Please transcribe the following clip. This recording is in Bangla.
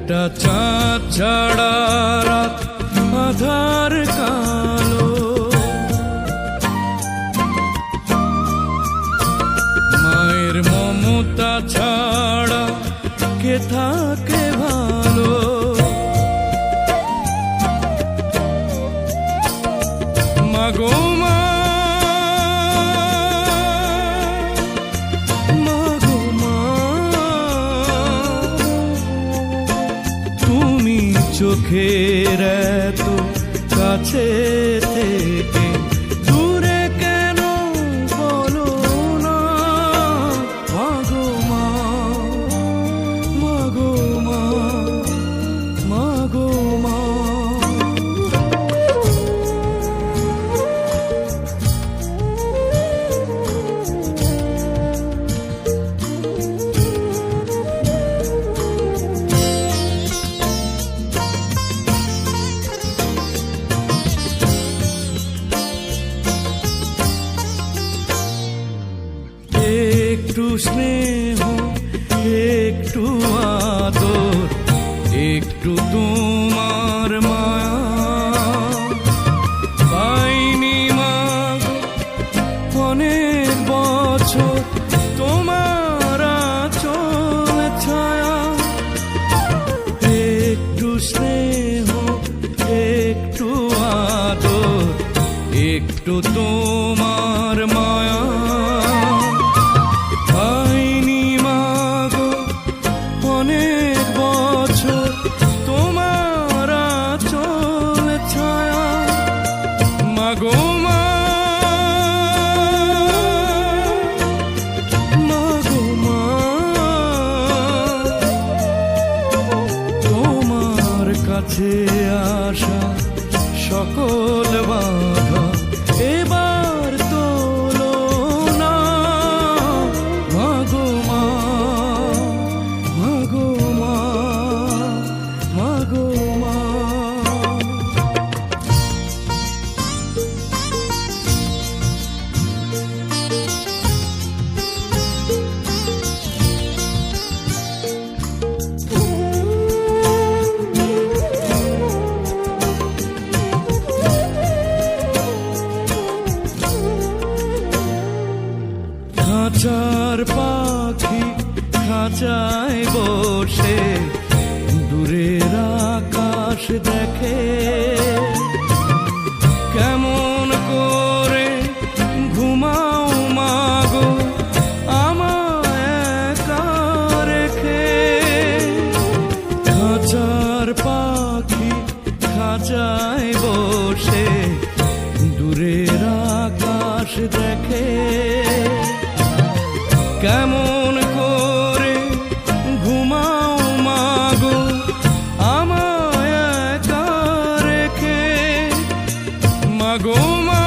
একটা চাঁদ ছাড়া রাত আধার কালো, মায়ের মমতা ছাড়া কে থাকে ভালো। মাগো মা, মাগো মা, তুমি চোখের এত কাছে থেকে দূরে কেন বলো না? মাগো মা, মাগো মা, মাগো মা। একটু স্নেহ, একটু আদর, একটু তোমার মায়া পাইনি মাগো অনেক বছর, তোমার আঁচল ছায়া। একটু স্নেহ, একটু আদর, একটু তোমার মায়া পাইনি মাগো অনেক বছর, তোমার আঁচল ছায়া। মাগো মা, মাগো মা, তোমার কাছে আসা সকল বাধা এবার তোলো না। মাগো মা, মাগো মা, মাগো মা। খাঁচার পাখি খাঁচায় বসে দূরের আকাশ দেখে, কেমন করে ঘুমাও মাগো আমায় একা রেখে। খাঁচার পাখি খাঁচায় বসে দূরের আকাশ দেখে, কেমন করে ঘুমাও মাগো আমায় একা রেখে। মাগো মা,